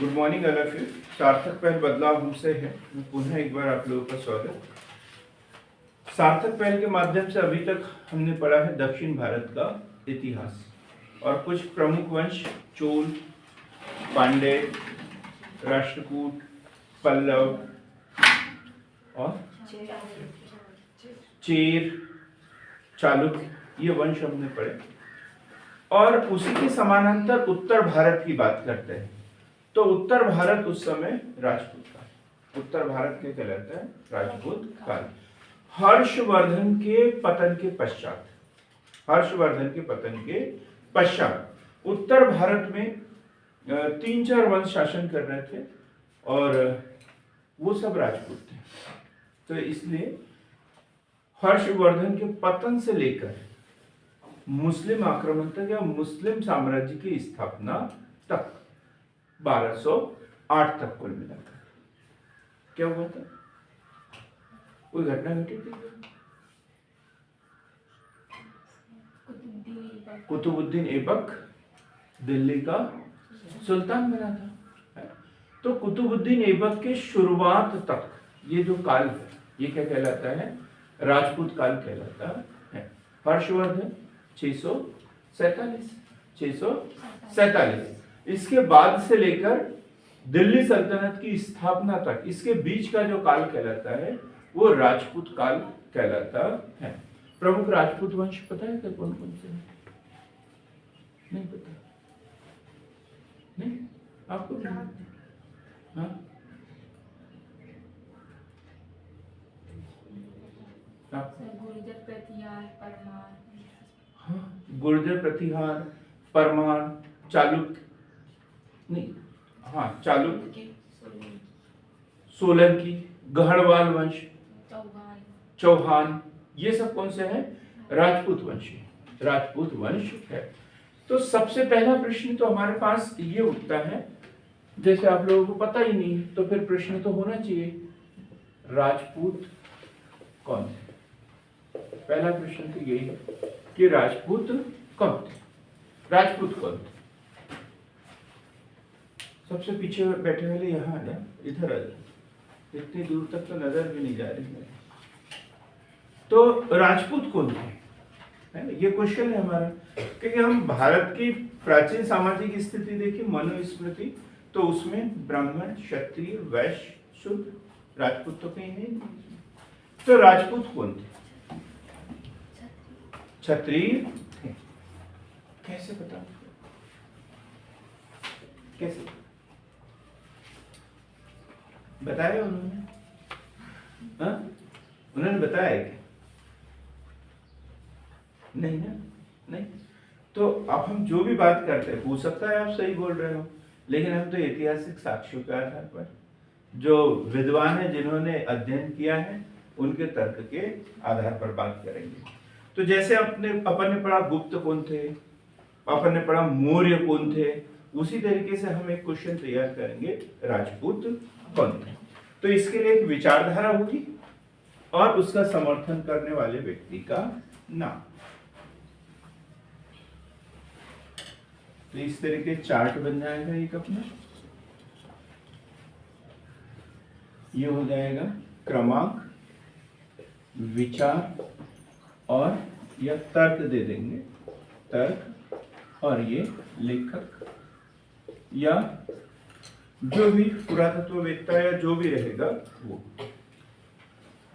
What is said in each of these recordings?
Good morning all of you. सार्थक पहल बदलाव हमसे है। मैं पुनः एक बार आप लोगों का स्वागत। सार्थक पहल के माध्यम से अभी तक हमने पढ़ा है दक्षिण भारत का इतिहास और कुछ प्रमुख वंश चोल, पांड्य, राष्ट्रकूट, पल्लव और चेर, चालुक्य, ये वंश हमने पढ़े। और उसी के समानांतर उत्तर भारत की बात करते हैं। तो उत्तर भारत उस समय राजपूत काल, उत्तर भारत के कहलाता है राजपूत काल। हर्षवर्धन के पतन के पश्चात, हर्षवर्धन के पतन के पश्चात उत्तर भारत में 3-4 वंश शासन कर रहे थे और वो सब राजपूत थे। तो इसलिए हर्षवर्धन के पतन से लेकर मुस्लिम आक्रमण तक या मुस्लिम साम्राज्य की स्थापना तक 1208 तक कुल मिलाकर क्या हुआ था? कोई घटना घटी थी? कुतुबुद्दीन ऐबक दिल्ली का सुल्तान बना था। तो कुतुबुद्दीन ऐबक के शुरुआत तक ये जो काल है ये क्या कहलाता है? राजपूत काल कहलाता है। हर्षवर्धन 647, इसके बाद से लेकर दिल्ली सल्तनत की स्थापना तक इसके बीच का जो काल कहलाता है वो राजपूत काल कहलाता है। प्रमुख राजपूत वंश पता है क्या कौन कौन से? नहीं पता? नहीं आपको? हाँ गुर्जर, प्रतिहार, परमार, चालुक्य, नहीं हाँ चालुक्य, सोलंकी, गढ़वाल वंश, चौहान, ये सब कौन से हैं? राजपूत वंश, राजपूत वंश है। तो सबसे पहला प्रश्न तो हमारे पास ये उठता है, जैसे आप लोगों को पता ही नहीं तो फिर प्रश्न तो होना चाहिए, राजपूत कौन थे? पहला प्रश्न तो यही है कि राजपूत कौन थे? राजपूत कौन थे? सबसे पीछे बैठे वाले यहाँ ना, इधर आ जाए, इतनी दूर तक तो नजर भी नहीं जा रही है। तो राजपूत कौन थे? है ना, ये क्वेश्चन है हमारा। क्योंकि हम भारत की प्राचीन सामाजिक स्थिति देखिए, मनुस्मृति, तो उसमें ब्राह्मण, क्षत्रिय, वैश्य, शूद्र, राजपूत तो कहीं नहीं। तो राजपूत कौन थे? क्षत्रिय थे। कैसे पता? कैसे बताया उन्होंने? हाँ उन्होंने बताया क्या? नहीं ना, नहीं। तो अब हम जो भी बात करते हैं, हो सकता है आप सही बोल रहे हो, लेकिन हम तो ऐतिहासिक साक्ष्यों के आधार पर, जो विद्वान है जिन्होंने अध्ययन किया है उनके तर्क के आधार पर बात करेंगे। तो जैसे अपन ने पढ़ा गुप्त कौन थे, अपन ने पढ़ा मौर्य कौन थे, उसी तरीके से हम एक क्वेश्चन तैयार करेंगे, राजपूत कौन थे। तो इसके लिए एक विचारधारा होगी और उसका समर्थन करने वाले व्यक्ति का नाम। तो इस तरह के चार्ट बन जाएगा एक अपना, ये हो जाएगा क्रमांक, विचार और यह तर्क दे देंगे, तर्क, और ये लेखक या जो भी पुरातत्ववेत्ता या जो भी रहेगा वो।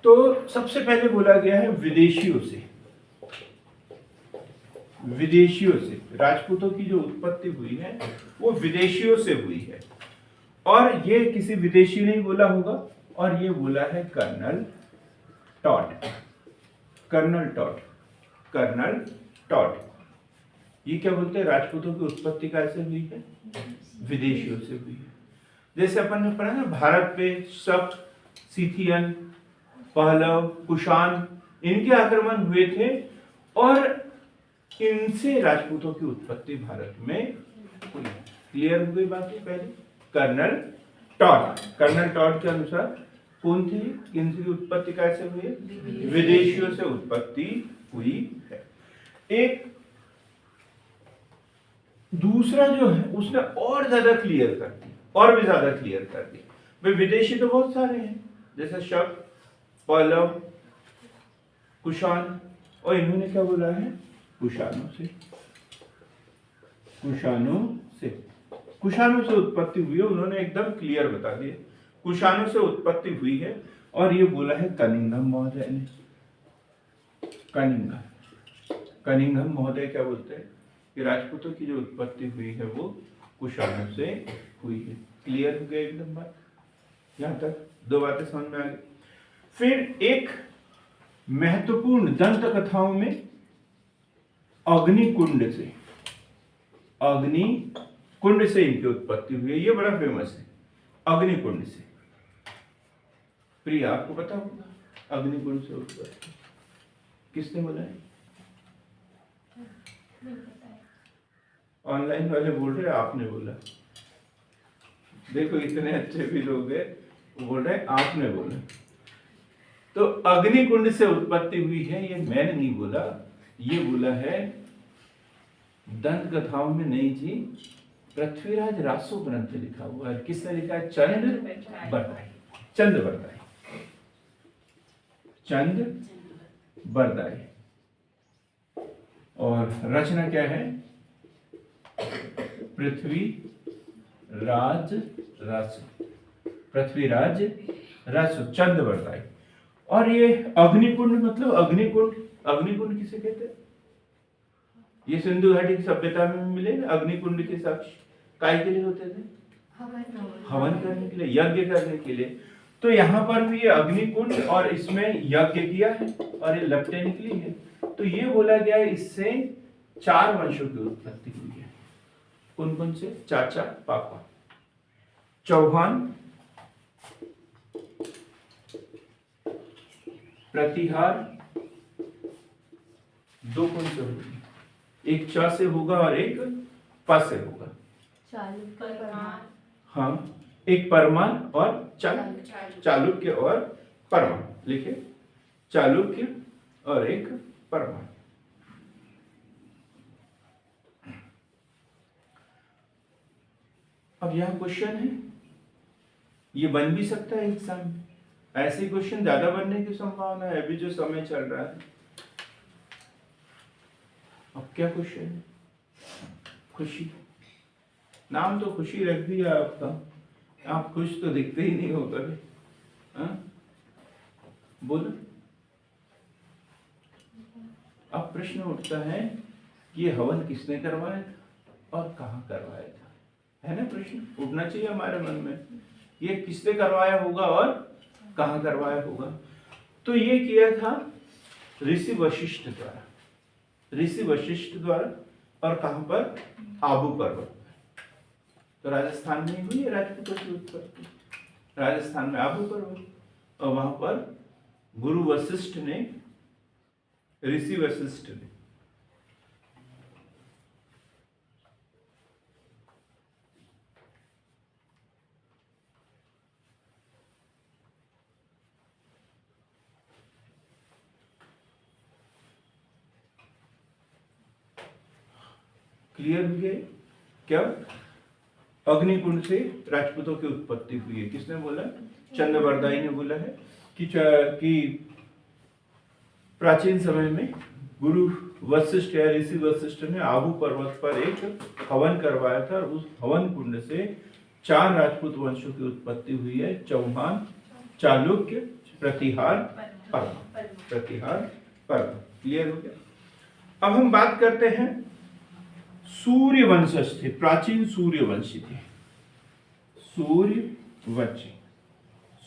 तो सबसे पहले बोला गया है विदेशियों से, विदेशियों से राजपूतों की जो उत्पत्ति हुई है वो विदेशियों से हुई है। और ये किसी विदेशी ने बोला होगा, और ये बोला है Colonel Tod, Colonel Tod, Colonel Tod. ये क्या बोलते हैं? राजपूतों की उत्पत्ति कैसे हुई है? विदेशियों से हुई है। जैसे अपन ने पढ़ा ना, भारत पे शक, सीथियन, पहलव, कुषाण, इनके आक्रमण हुए थे और इनसे राजपूतों की उत्पत्ति भारत में हुई। क्लियर हो गई बात? पहले कर्नल टॉड, कर्नल टॉड के अनुसार कौन थी, इनकी उत्पत्ति कैसे हुई? विदेशियों से उत्पत्ति हुई है। एक दूसरा जो है उसने और ज्यादा क्लियर कर दिया, और भी ज्यादा क्लियर कर दिया। भाई विदेशी तो बहुत सारे हैं, जैसे शक, पल्लव, कुषाण, और इन्होंने क्या बोला है? कुषाणों से। कुषाणों से, कुषाणों से उत्पत्ति हुई है, उन्होंने एकदम क्लियर बता दिया, कुषाणों से उत्पत्ति हुई है। और ये बोला है कनिंघम महोदय ने। कनिंघम महोदय क्या बोलते हैं कि राजपूतों की जो उत्पत्ति हुई है वो कुषाणों से हुई है। क्लियर हो गया एकदम बात? यहां तक दो बातें समझ में आ गई। फिर एक महत्वपूर्ण दंत कथाओं में अग्निकुंड से इनकी उत्पत्ति हुई है। ये बड़ा फेमस है, अग्निकुंड से। प्रिया, आपको पता होगा अग्निकुंड से उत्पत्ति किसने बोला है? ऑनलाइन वाले बोल रहे, आपने बोला। देखो इतने अच्छे भी लोग हैं, वो बोल रहे आपने बोला। तो अग्निकुंड से उत्पत्ति हुई है, ये मैंने नहीं बोला, ये बोला है दंत कथाओं में। नहीं जी, पृथ्वीराज रासो ग्रंथ लिखा हुआ है। किसने लिखा है? चंद बरदाई। और रचना क्या है? पृथ्वीराज रासो, चंद बरदाई। और ये अग्निकुंड मतलब अग्निकुंड किसे कहते हैं? ये सिंधु घाटी की सभ्यता में मिले ना अग्निकुंड के साक्ष्य। काय के लिए होते थे? हवन करने के लिए, यज्ञ करने के लिए। तो यहाँ पर भी ये अग्निकुंड और इसमें यज्ञ किया है और ये लपटें निकली है। तो ये बोला गया है इससे 4 वंशों की उत्पत्ति हुई है। कौन कौन से? चाचा, पापा, चौहान, प्रतिहार, 2 कौन से होंगे? एक च से होगा और एक प से होगा। हाँ, एक परमान और चालुक्य और परमान। लिखे, चालुक्य और एक परमान। अब यहां क्वेश्चन है, ये बन भी सकता है एग्जाम में। ऐसे क्वेश्चन ज्यादा बनने की संभावना है अभी जो समय चल रहा है। अब क्या क्वेश्चन है? खुशी। नाम तो खुशी रख दिया आपका, आप खुश तो दिखते ही नहीं हो कभी। बोलो। अब प्रश्न उठता है कि ये हवन किसने करवाया था और कहाँ करवाया था? है ना, प्रश्न उठना चाहिए हमारे मन में, ये किसने करवाया होगा और कहाँ करवाया होगा। तो ये किया था ऋषि वशिष्ठ द्वारा। और कहां पर? आबू पर्वत पर। तो राजस्थान में हुई है राजपूतों की उत्पत्ति, राजस्थान में आबू पर्वत। और वहां पर गुरु वशिष्ठ ने, ऋषि वशिष्ठ ने क्लियर हो गया क्या? अग्निकुंड से राजपूतों की उत्पत्ति हुई है। किसने बोला? चंद्रबरदाई ने बोला है कि प्राचीन समय में गुरु वशिष्ठ या ऋषि वशिष्ठ ने आबू पर्वत पर एक हवन करवाया था और उस हवन कुंड से 4 राजपूत वंशों की उत्पत्ति हुई है। चौहान, चालुक्य, प्रतिहार, परम। क्लियर हो गया? अब हम बात करते हैं सूर्यवंश थे, प्राचीन सूर्यवंशी थे।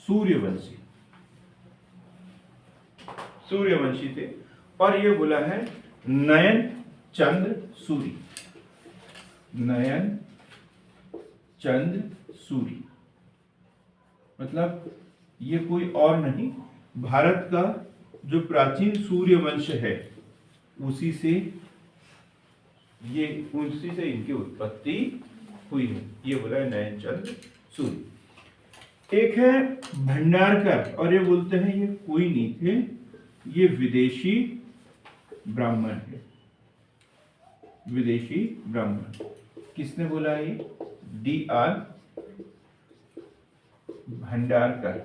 सूर्यवंशी थे। और ये बोला है नयन चंद्र सूरी। मतलब ये कोई और नहीं, भारत का जो प्राचीन सूर्यवंश है उसी से इनकी उत्पत्ति हुई है। ये बोला है नयन चंद्र सूरी। एक है भंडारकर, और ये बोलते हैं ये कोई नहीं थे, ये विदेशी ब्राह्मण है। विदेशी ब्राह्मण किसने बोला? ये DR भंडारकर,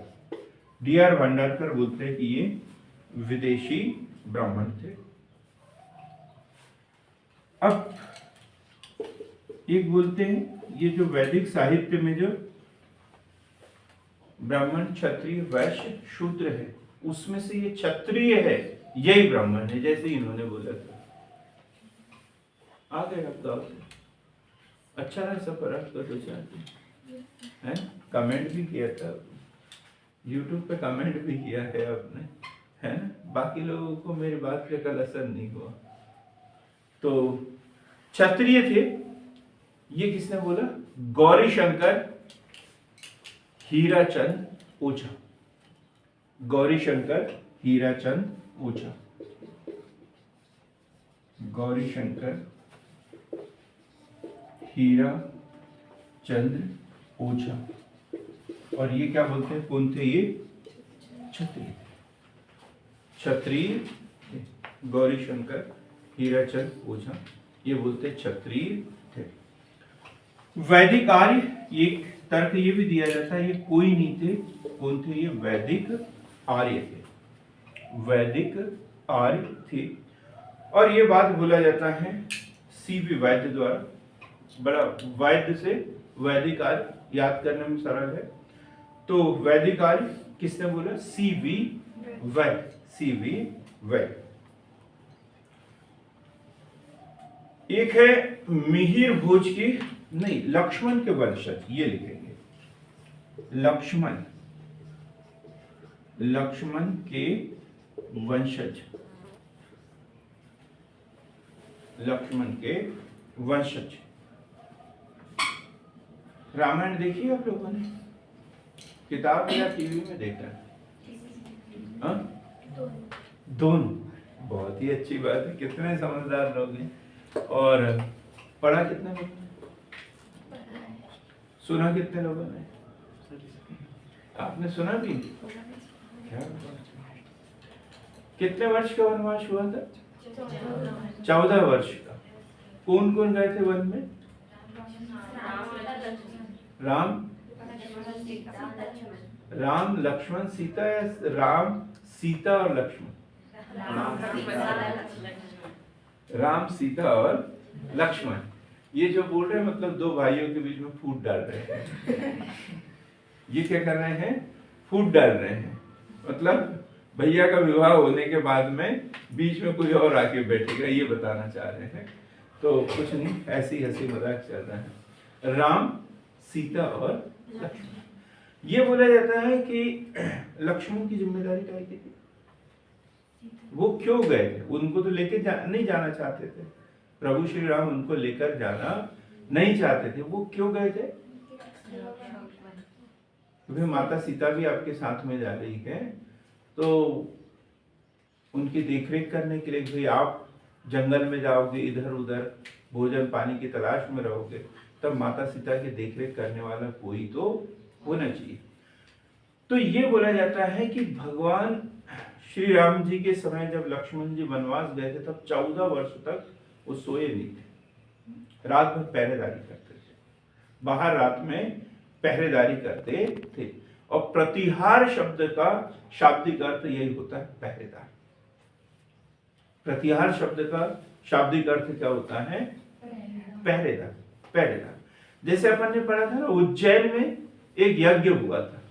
D.R. भंडारकर बोलते हैं कि ये विदेशी ब्राह्मण थे। अब एक बोलते हैं ये जो वैदिक साहित्य में जो ब्राह्मण, क्षत्रिय, वैश्य, शूद्र है, उसमें से ये क्षत्रिय है, यही ब्राह्मण है, जैसे इन्होंने बोला था। आ गए आप गाँव से? अच्छा है सफर आपका? तो चाहते हैं, कमेंट भी किया था, यूट्यूब पे कमेंट भी किया है आपने, है ना? बाकी लोगों को मेरी बात का कल असर नहीं हुआ। तो क्षत्रिय थे, ये किसने बोला? गौरी शंकर हीराचंद ओझा। गौरी शंकर हीराचंद ओझा। गौरी शंकर हीरा चंद्र ओझा। और ये क्या बोलते हैं, कौन थे ये? क्षत्रिय। क्षत्रिय, गौरी शंकर हीराचंद ओझा, ये बोलते क्षत्रिय थे। वैदिक आर्य, एक तर्क ये भी दिया जाता है ये कोई नहीं थे। कौन थे ये? वैदिक आर्य थे। वैदिक आर्य थे। और ये बात बोला जाता है C.V. वैद्य द्वारा। बड़ा वैद्य से वैदिक आर्य याद करने में सरल है। तो वैदिक आर्य किसने बोला? C.V. वैद्य। C.V. वैद्य। एक है मिहिर भोज की, नहीं, लक्ष्मण के वंशज, ये लिखेंगे लक्ष्मण, लक्ष्मण के वंशज, लक्ष्मण के वंशज। रामायण देखी आप लोगों ने? किताब या टीवी में देखा? दोनों। बहुत ही अच्छी बात है, कितने समझदार लोग हैं। और पढ़ा कितने लोगों ने? सुना कितने लोगों ने? आपने सुना भी? क्या? कितने वर्ष का वनवास हुआ था? 14 वर्ष का। कौन कौन गए थे वन में? राम लक्ष्मण सीता, या राम सीता और लक्ष्मण? राम सीता और लक्ष्मण। ये जो बोल रहे हैं मतलब दो भाइयों के बीच में फूट डाल रहे हैं। ये क्या कर रहे हैं? फूट डाल रहे हैं। मतलब भैया का विवाह होने के बाद में बीच में कोई और आके बैठेगा, ये बताना चाह रहे हैं। तो कुछ नहीं, ऐसी हंसी मजाक चल रहा है। राम सीता और लक्ष्मण। ये बोला जाता है कि लक्ष्मण की जिम्मेदारी क्या थी? वो क्यों गए थे? उनको तो लेके नहीं जाना चाहते थे। प्रभु श्री राम उनको लेकर जाना नहीं चाहते थे। वो क्यों गए थे? क्योंकि माता सीता भी आपके साथ में जा रही है, तो उनकी देखरेख करने के लिए भाई आप जंगल में जाओगे, इधर उधर भोजन पानी की तलाश में रहोगे, तब माता सीता की देखरेख करने वाला कोई तो होना चाहिए। तो ये बोला जाता है कि भगवान श्री राम जी के समय जब लक्ष्मण जी वनवास गए थे, तब 14 वर्ष तक वो सोए नहीं थे। रात भर पहरेदारी करते थे, बाहर रात में पहरेदारी करते थे। और प्रतिहार शब्द का शाब्दिक अर्थ यही होता है, पहरेदार। प्रतिहार शब्द का शाब्दिक अर्थ क्या होता है? पहरेदार। पहरेदार। जैसे अपन ने पढ़ा था ना, उज्जैन में एक यज्ञ हुआ था।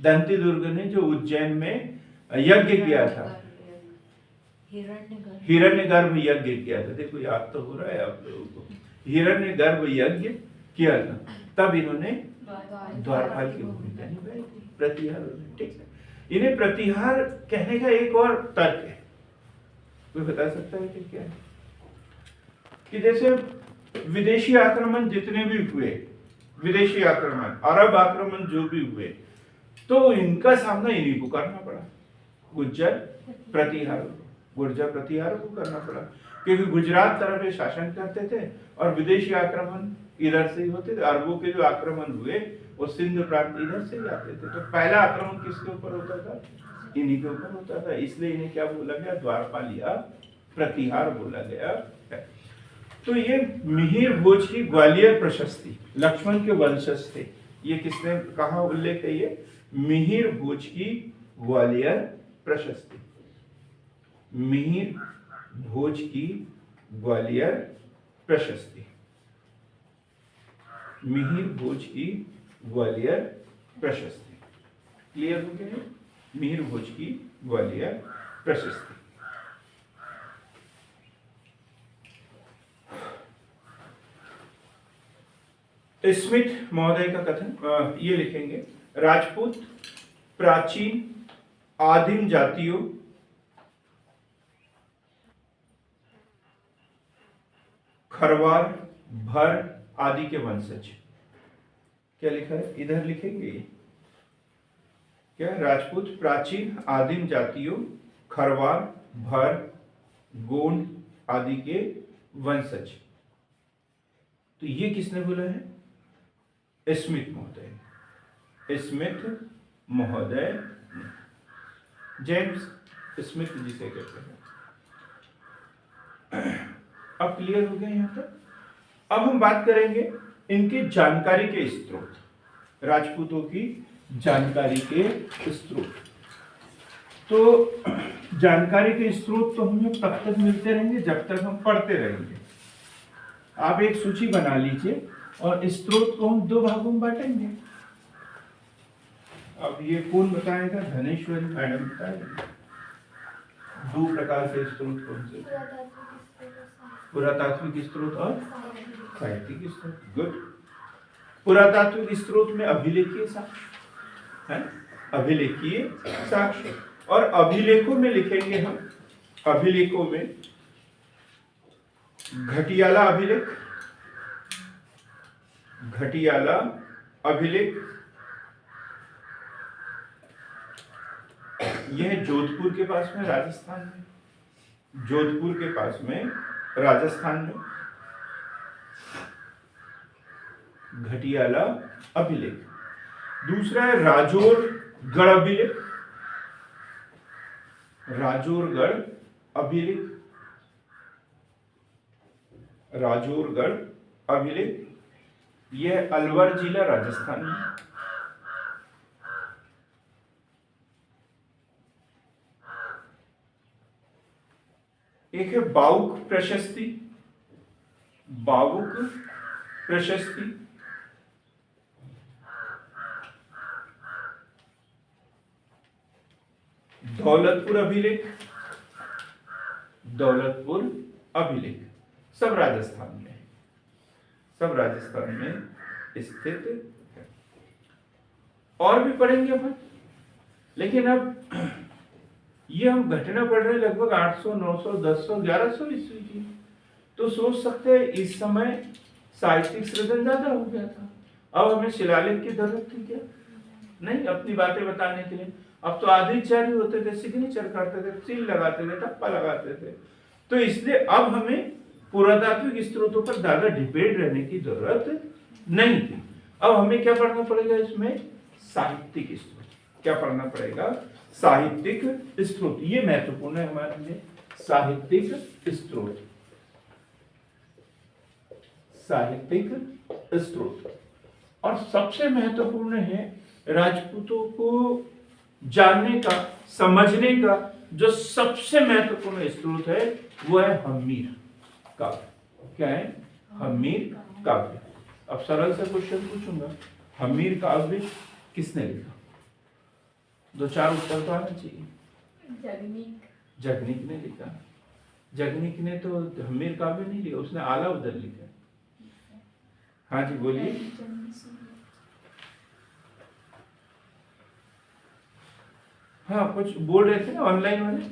दंती दुर्ग ने जो उज्जैन में यज्ञ किया था, हिरण्यगर्भ यज्ञ किया था। देखो याद तो हो रहा है आप लोगों को। हिरण्यगर्भ यज्ञ किया था, तब इन्होंने द्वारपाल की भूमिका निभाई थी, प्रतिहार। ठीक है, इन्हें प्रतिहार कहने का एक और तर्क है, कोई बता सकता है कि क्या है? कि जैसे विदेशी आक्रमण जितने भी हुए, विदेशी आक्रमण, अरब आक्रमण जो भी हुए, तो इनका सामना इन्हीं को करना पड़ा। गुर्जर प्रतिहार को करना पड़ा, क्योंकि गुजरात तरफ शासन करते थे और विदेशी आक्रमण इधर से ही होते थे। अरबों के जो आक्रमण हुए वो सिंध प्रांत इधर से ही आते थे। तो पहला आक्रमण किसके ऊपर होता था? इन्हीं के ऊपर होता था। इसलिए इन्हें क्या बोला गया? द्वारपाल या प्रतिहार बोला गया है। तो ये मिहिर भोज की ग्वालियर प्रशस्ति, लक्ष्मण के वंशज थे, ये किसने कहा उल्लेख है? ये मिहिर भोज की ग्वालियर प्रशस्ति, मिहिर भोज की ग्वालियर प्रशस्ति, मिहिर भोज की ग्वालियर प्रशस्ति। क्लियर हो गया? मिहिर भोज की ग्वालियर प्रशस्ति। स्मिथ महोदय का कथन ये लिखेंगे, राजपूत प्राचीन आदिम जातियों खरवार भर आदि के वंशज। क्या लिखा है इधर? लिखेंगे क्या? राजपूत प्राचीन आदिम जातियों खरवार भर गोंड आदि के वंशज। तो ये किसने बोला है? स्मिथ महोदय, स्मिथ महोदय, जेम्स स्मिथ जिसे कहते हैं। अब क्लियर हो गया यहाँ तक? अब हम बात करेंगे इनके जानकारी के स्रोत, राजपूतों की जानकारी के स्रोत। तो जानकारी के स्रोत तो हमें तब तक मिलते रहेंगे जब तक हम पढ़ते रहेंगे। आप एक सूची बना लीजिए और स्रोत को हम दो भागों में बांटेंगे। अब ये कौन बताएगा? धनेश्वरी मैडम बताएंगे। दो प्रकार के स्रोत कौन से? पुरातात्विक स्रोत और साहित्यिक स्रोत। गुड। पुरातात्विक स्रोत में अभिलेखीय साक्ष्य है, अभिलेखीय साक्ष्य। और अभिलेखों में लिखेंगे हम, अभिलेखों में घटियाला अभिलेख, घटियाला अभिलेख, यह जोधपुर के पास में राजस्थान में, जोधपुर के पास में राजस्थान में घटियाला अभिलेख। दूसरा है राजौरगढ़ अभिलेख, राजौरगढ़ अभिलेख, राजौरगढ़ अभिलेख, यह अलवर जिला राजस्थान में। एक है बाउक प्रशस्ति, बाउक प्रशस्ति, दौलतपुर अभिलेख, दौलतपुर अभिलेख, सब राजस्थान में, सब राजस्थान में स्थित है। और भी पढ़ेंगे अपन, लेकिन अब ये हम घटना पढ़ रहे लगभग 800, 900, 1000, 1100 ईस्वी की। तो सोच सकते हैं इस समय साहित्यिक सृजन ज्यादा हो गया था, अब हमें शिलालेख की जरूरत थी क्या? नहीं, अपनी बातें बताने के लिए। अब तो आधिचार्य होते थे, सिग्नेचर करते थे, सील लगाते थे, टप्पा लगाते थे। तो इसलिए अब हमें पुरातात्विक स्रोतों पर ज्यादा डिपेंड रहने की जरूरत नहीं थी। अब हमें क्या पढ़ना पड़ेगा इसमें? साहित्यिक स्रोत। क्या पढ़ना पड़ेगा? साहित्यिक स्रोत। ये महत्वपूर्ण है हमारे लिए, साहित्यिक स्रोत, साहित्यिक स्रोत। और सबसे महत्वपूर्ण है राजपूतों को जानने का, समझने का जो सबसे महत्वपूर्ण स्रोत है वो है हम्मीर काव्य। क्या है? हम्मीर काव्य। अब सरल सा क्वेश्चन पूछूंगा, हम्मीर काव्य किसने लिखा? दो चार उत्तर तो आना चाहिए। जगनीक। जगनीक ने लिखा। जगनीक ने तो हम्मीर काव्य नहीं लिखा, उसने आला उदर लिखा। हाँ जी बोलिए। हाँ कुछ बोल रहे थे ना ऑनलाइन वाले।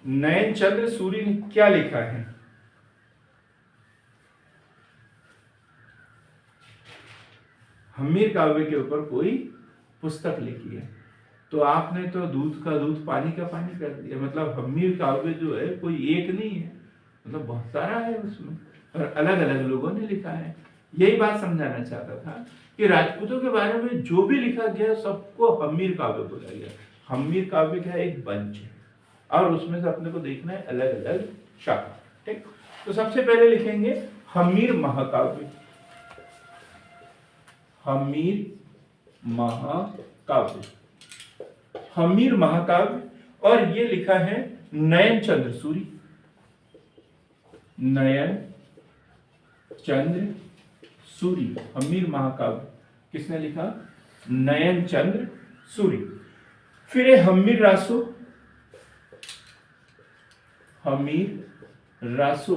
नयन चंद्र सूरी ने क्या लिखा है? हम्मीर काव्य के ऊपर कोई पुस्तक लिखी है। तो आपने तो दूध का दूध पानी का पानी कर दिया। मतलब हम्मीर काव्य जो है कोई एक नहीं है, मतलब बहुत सारा है उसमें, और अलग अलग लोगों ने लिखा है। यही बात समझाना चाहता था कि राजपूतों के बारे में जो भी लिखा गया सबको हम्मीर काव्य बोला गया। हम्मीर काव्य का एक बंच है और उसमें से अपने को देखना है अलग अलग शाखा। ठीक, तो सबसे पहले लिखेंगे हम्मीर महाकाव्य, हम्मीर महाकाव्य, हम्मीर महाकाव्य। और ये लिखा है नयन चंद्र सूरी, नयन चंद्र सूरी, हम्मीर महाकाव्य किसने लिखा? नयन चंद्र सूरी। फिर है हम्मीर रासो, हम्मीर रासो,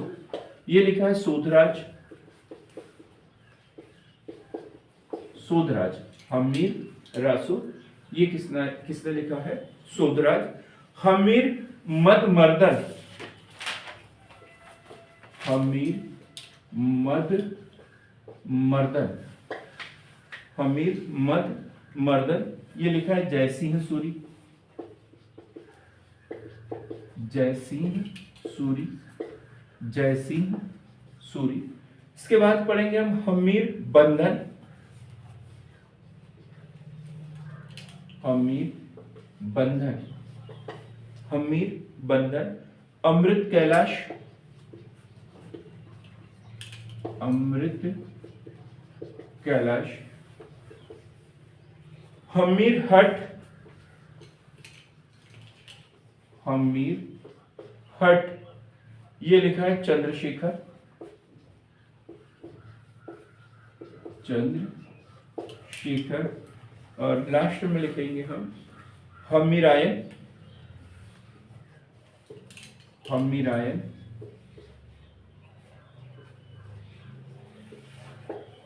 ये लिखा है शोधराज, शोधराज, हम्मीर रासो, ये किसने किसने लिखा है? शोधराज। हम्मीर मदमर्दन, हम्मीर मदमर्दन, हम्मीर मदमर्दन, ये लिखा है जयसिंह सूरी, जयसिंह सूरी, जयसिंह सूरी। इसके बाद पढ़ेंगे हम हम्मीर बंधन, हम्मीर बंधन, हम्मीर बंधन। अमृत कैलाश, अमृत कैलाश। हम्मीर हट, हम्मीर हट, ये लिखा है चंद्रशेखर, चंद्रशेखर। और लास्ट में लिखेंगे हम हम्मीरायन, हम्मीरायन।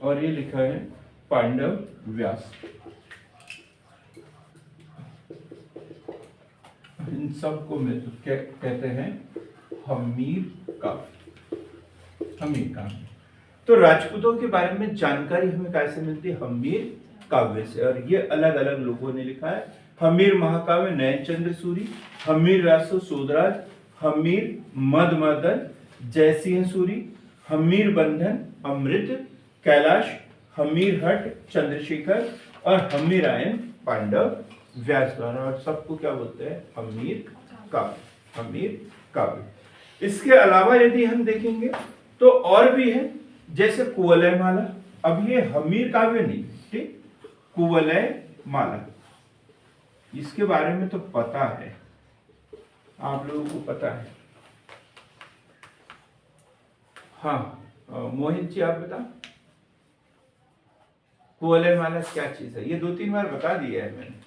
और ये लिखा है पांडव व्यास। इन सबको कहते हैं हम्मीर काव्य, हम्मीर काव्य। तो राजपूतों के बारे में जानकारी हमें कैसे मिलती है? हम्मीर काव्य से। और ये अलग अलग लोगों ने लिखा है। हम्मीर महाकाव्य नयन चंद्र सूरी, हम्मीर रासो शोधराज, हम्मीर मदमर्दन जयसिंह सूरी, हम्मीर बंधन अमृत कैलाश, हम्मीर हट चंद्रशेखर और हम्मीरायन पांडव व्यास द्वारा। और सबको क्या बोलते हैं? हम्मीर काव्य, हम्मीर काव्य। इसके अलावा यदि हम देखेंगे तो और भी है, जैसे कुवलय माला। अब ये हम्मीर काव्य नहीं, ठीक, कुवलय माला, इसके बारे में तो पता है, आप लोगों को पता है। हाँ मोहित जी आप बता, कुवलय माला क्या चीज है? ये 2-3 बार बता दिया है मैंने।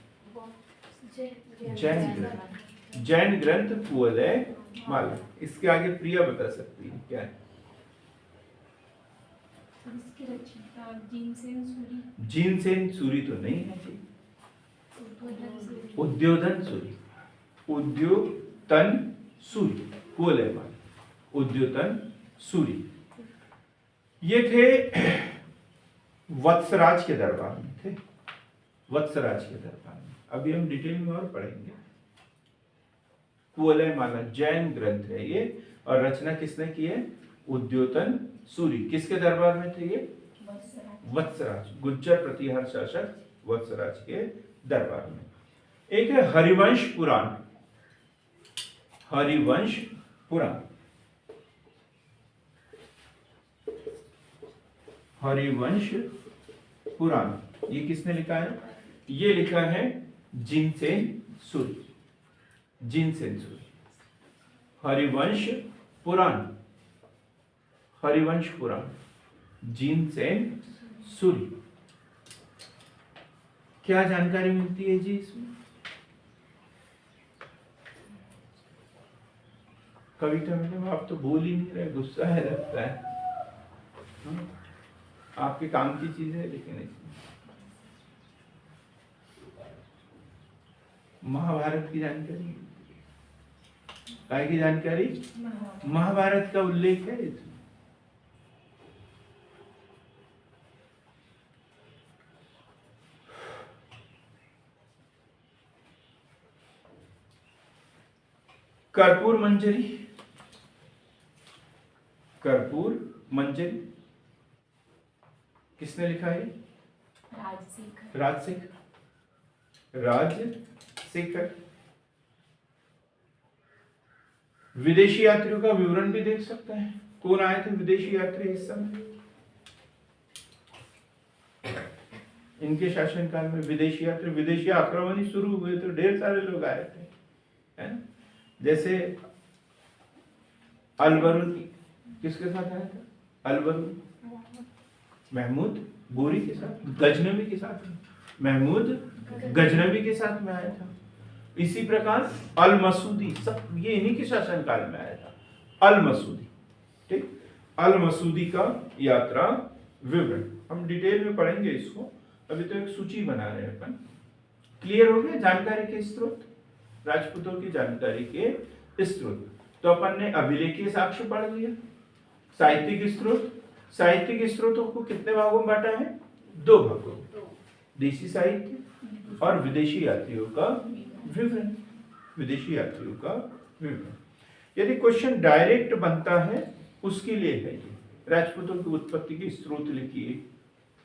जैन ग्रंथ, जैन ग्रंथ कुवलय माला। इसके आगे प्रिया बता सकती है क्या है? जीनसेन सूरी तो नहीं है जी, उद्योधन सूरी, उद्योतन सूरी, कुवलय माला, उद्योतन सूरी। ये थे वत्सराज के दरबार में, थे वत्सराज के दरबार में। अभी हम डिटेल में और पढ़ेंगे। कुवलय माला जैन ग्रंथ है ये, और रचना किसने की है? उद्योतन सूरी। किसके दरबार में थे ये? वत्सराज, गुज्जर प्रतिहार शासक वत्सराज के दरबार में। एक है हरिवंश पुराण, हरिवंश पुराण, हरिवंश पुराण, ये किसने लिखा है? ये लिखा है जिनसेन सूरी, जिनसेन सूरी। हरिवंश पुराण, हरिवंश पुराण, जिनसेन सूरी। क्या जानकारी मिलती है जी इसमें? कविता मैडम आप तो बोल ही नहीं रहे, गुस्सा है लगता है। आपके काम की चीज है, लेकिन इसमें महाभारत की जानकारी, काय की जानकारी? महाभारत का उल्लेख है इसमें। कर्पूर मंजरी, कर्पूर मंजरी किसने लिखा है? राजशेखर, राजशेखर, राजशेखर। विदेशी यात्रियों का विवरण भी देख सकते हैं। कौन आए थे विदेशी यात्री इस समय? इनके शासनकाल में विदेशी यात्री, विदेशी आक्रमण ही शुरू हुए तो ढेर सारे लोग आए थे, है ना? जैसे अलबरून किसके साथ आया था? अलबरून महमूद गोरी के साथ, गजनवी के साथ, महमूद गजनवी के साथ में आया था। इसी प्रकार अल मसूदी, सब ये इन्हीं के शासनकाल में आया था। अल मसूदी, ठीक, अल मसूदी का यात्रा विवरण हम डिटेल में पढ़ेंगे इसको, अभी तो एक सूची बना रहे हैं अपन। क्लियर हो गया जानकारी के स्रोत, राजपूतों की जानकारी के स्रोत। तो अपन ने अभिलेखीय साक्ष्य पढ़ लिया। साहित्यिक स्रोत, साहित्यिक स्रोतों को कितने भागों में बांटा है? 2 भागों, देशी साहित्य और विदेशी यात्रियों का विवरण, विदेशी यात्रियों का विवरण। यदि क्वेश्चन डायरेक्ट बनता है उसके लिए है ये, राजपूतों की उत्पत्ति के स्रोत लिखिए।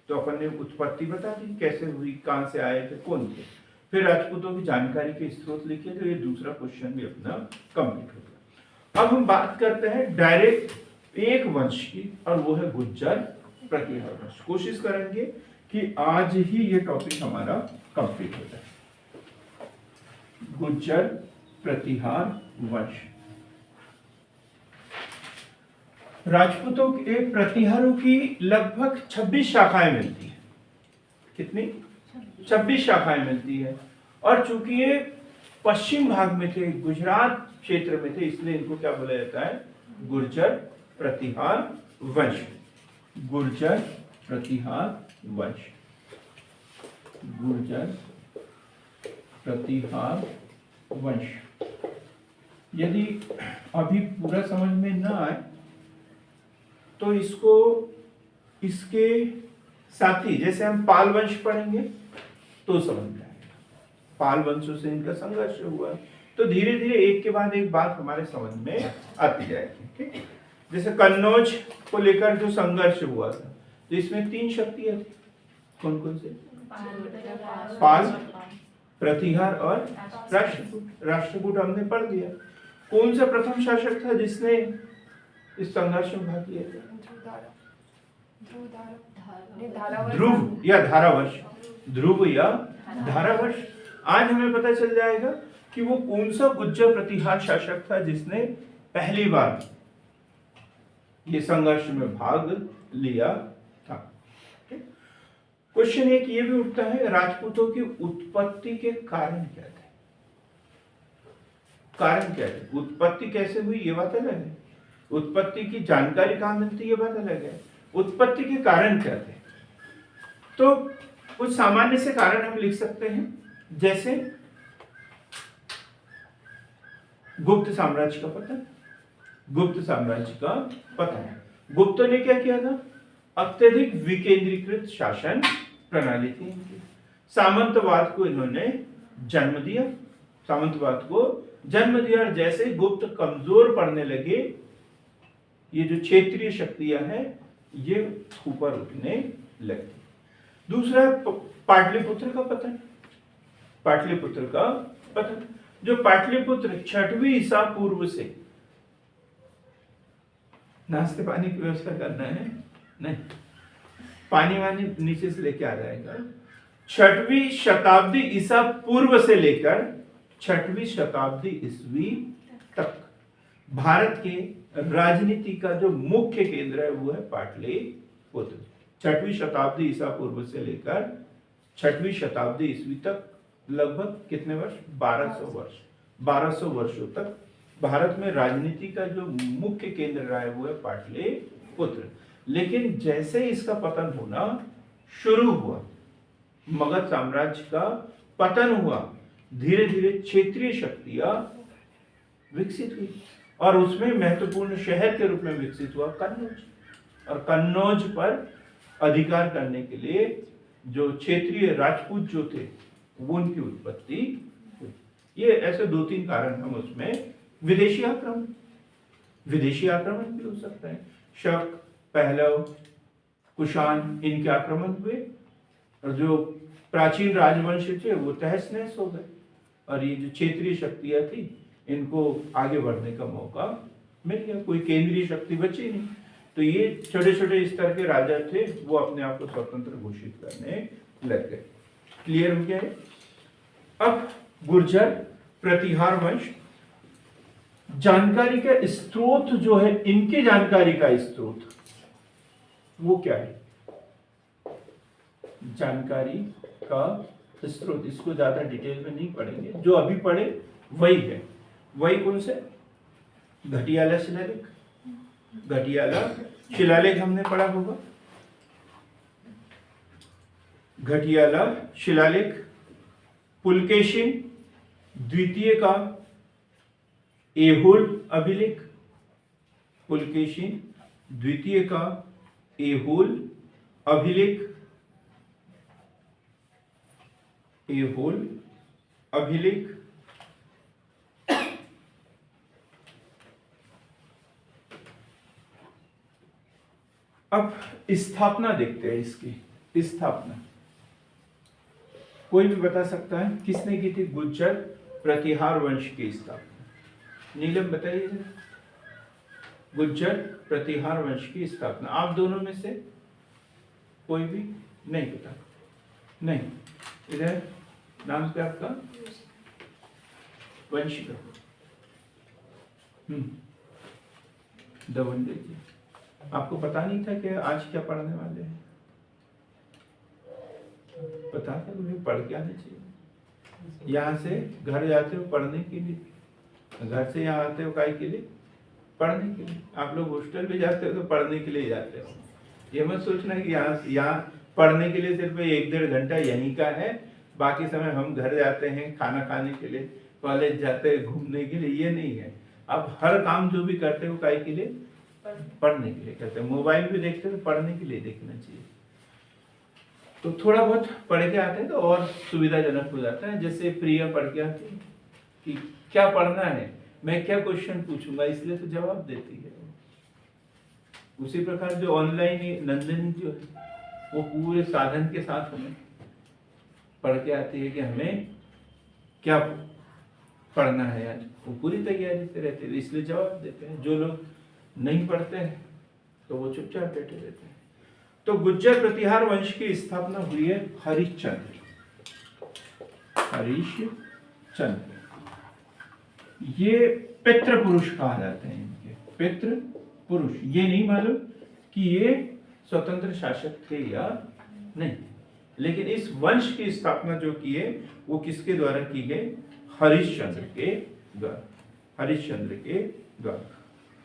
तो अपन ने उत्पत्ति बता दी कैसे हुई, कहां से आए थे, कौन थे। फिर राजपूतों की जानकारी के स्रोत लिखिए, तो ये दूसरा क्वेश्चन भी अपना कंप्लीट हो गया। अब हम बात करते हैं डायरेक्ट एक वंश की, और वो है गुज्जर प्रतिहार वंश। कोशिश करेंगे कि आज ही ये टॉपिक हमारा कंप्लीट हो जाए। गुज्जर प्रतिहार वंश। राजपूतों के प्रतिहारों की लगभग 26 शाखाएं मिलती है। कितनी? 26 शाखाएं मिलती है। और चूंकि ये पश्चिम भाग में थे, गुजरात क्षेत्र में थे, इसलिए इनको क्या बोला जाता है? गुर्जर प्रतिहार वंश। गुर्जर प्रतिहार वंश, गुर्जर प्रतिहार वंश। यदि अभी पूरा समझ में ना आए तो इसको इसके साथी, जैसे हम पाल वंश पढ़ेंगे तो समझ में आएगा। पाल वंशों से इनका संघर्ष हुआ, तो धीरे धीरे एक के बाद एक बात हमारे समझ में आती जाएगी, ठीक। जैसे कन्नौज को लेकर जो संघर्ष हुआ था, तो इसमें 3 शक्तियां थी। कौन कौन से? पाल, प्रतिहार और राष्ट्रकूट। राष्ट्रकूट हमने पढ़ लिया। कौन सा प्रथम शासक था जिसने इस संघर्ष में भाग लिया था? ध्रुव या धारावर्ष, ध्रुव या धारावर्ष। आज हमें पता चल जाएगा कि वो कौन सा गुज्जर प्रतिहार शासक था जिसने पहली बार ये संघर्ष में भाग लिया था। क्वेश्चन एक ये भी उठता है, राजपूतों की उत्पत्ति के कारण क्या थे? कारण क्या थे? उत्पत्ति कैसे हुई ये बात अलग है, उत्पत्ति की जानकारी कहां मिलती है ये बात अलग है। उत्पत्ति के कारण क्या थे? तो कुछ सामान्य से कारण हम लिख सकते हैं, जैसे गुप्त साम्राज्य का पतन। गुप्त साम्राज्य का पतन, गुप्तों ने क्या किया था? अत्यधिक विकेंद्रीकृत शासन प्रणाली थी इनकी। सामंतवाद को इन्होंने जन्म दिया, सामंतवाद को जन्म दिया। और जैसे गुप्त कमजोर पड़ने लगे, ये जो क्षेत्रीय शक्तियां हैं ये ऊपर उठने लगी। दूसरा पाटलिपुत्र का पतन। पाटलिपुत्र का पतन, जो पाटलिपुत्र 6वीं ईसा पूर्व से, नाश्ते पानी की व्यवस्था करना है नहीं, पानी वानी नीचे से लेके आ जाएगा। 6वीं शताब्दी ईसा पूर्व से लेकर 6वीं शताब्दी ईस्वी तक भारत के राजनीति का जो मुख्य केंद्र है वो है पाटलिपुत्र। 6वीं शताब्दी ईसा पूर्व से लेकर 6वीं शताब्दी ईस्वी तक लगभग कितने वर्ष? 1200 वर्ष। 1200 वर्षों तक भारत में राजनीति का जो मुख्य केंद्र रहा है वो है पाटलिपुत्र। लेकिन जैसे इसका पतन होना शुरू हुआ, मगध साम्राज्य का पतन हुआ, धीरे धीरे क्षेत्रीय शक्तियां विकसित हुई और उसमें महत्वपूर्ण शहर के रूप में विकसित हुआ कन्नौज। और कन्नौज पर अधिकार करने के लिए जो क्षेत्रीय राजपूत जो थे वो उनकी उत्पत्ति हुई। ये ऐसे 2-3 कारण हम उसमें, विदेशी आक्रमण, विदेशी आक्रमण भी हो सकता है। शक, पहलव, कुषाण, इनके आक्रमण हुए और जो प्राचीन राजवंश थे वो तहस नहस हो गए और ये जो क्षेत्रीय शक्तियां थी इनको आगे बढ़ने का मौका मिल गया, कोई केंद्रीय शक्ति बची नहीं। तो ये छोटे छोटे स्तर के राजा थे, वो अपने आप को स्वतंत्र घोषित करने लग गए। क्लियर हो गया है? अब गुर्जर प्रतिहार वंश, जानकारी का स्रोत जो है, इनके जानकारी का स्रोत वो क्या है? जानकारी का स्रोत, इसको ज्यादा डिटेल में नहीं पढ़ेंगे, जो अभी पढ़े वही है। वही कौन से? घटियाला शिलालेख। घटियाला शिलालेख हमने पढ़ा होगा। घटियाला शिलालेख, पुलकेशिन द्वितीय का ऐहोल अभिलेख, पुलकेशिन द्वितीय का ऐहोल अभिलेख, ऐहोल अभिलेख। अब स्थापना देखते हैं इसकी। स्थापना कोई भी बता सकता है किसने की थी? गुर्जर प्रतिहार वंश की स्थापना। नीलम बताइए जरा, गुर्जर प्रतिहार वंश की स्थापना। आप दोनों में से कोई भी नहीं पता? नहीं। इधर नाम क्या आपका? वंशिका। दवंडे जी, आपको पता नहीं था कि आज क्या पढ़ने वाले हैं? पता था तुम्हें पढ़ के आना चाहिए। यहाँ से घर जाते हो पढ़ने के लिए, घर से यहाँ आते हो काय के लिए? पढ़ने के लिए। आप लोग हॉस्टल पे जाते हो तो पढ़ने के लिए जाते हो। ये मत सोचना कि यहाँ पढ़ने के लिए सिर्फ 1-1.5 घंटा यहीं का है, बाकी समय हम घर जाते हैं खाना खाने के लिए, कॉलेज जाते हैं घूमने के लिए। ये नहीं है। आप हर काम जो भी करते हो काय के लिए? पढ़ने के लिए करते हैं। मोबाइल भी देखते हो तो पढ़ने के लिए देखना चाहिए। तो थोड़ा बहुत पढ़ के आते हैं तो और सुविधाजनक हो जाता है। जैसे प्रिया पढ़ के आती है कि क्या पढ़ना है, मैं क्या क्वेश्चन पूछूंगा, इसलिए तो जवाब देती है। उसी प्रकार जो ऑनलाइन नंदनी जो है वो पूरे साधन के साथ हमें पढ़ के आती है कि हमें क्या पढ़ना है आज, वो पूरी तैयारी से रहते हैं, इसलिए जवाब देते हैं। जो लोग नहीं पढ़ते हैं तो वो चुपचाप बैठे रहते हैं। तो गुर्जर प्रतिहार वंश की स्थापना हुई है हरिश्चंद्र। हरिश्चंद्र ये पितृ पुरुष कहा जाते हैं। इनके पितृ पुरुष। ये नहीं मालूम कि ये स्वतंत्र शासक थे या नहीं, लेकिन इस वंश की स्थापना जो की है वो किसके द्वारा की गई? हरिश्चंद्र के द्वारा। हरिश्चंद्र के द्वारा।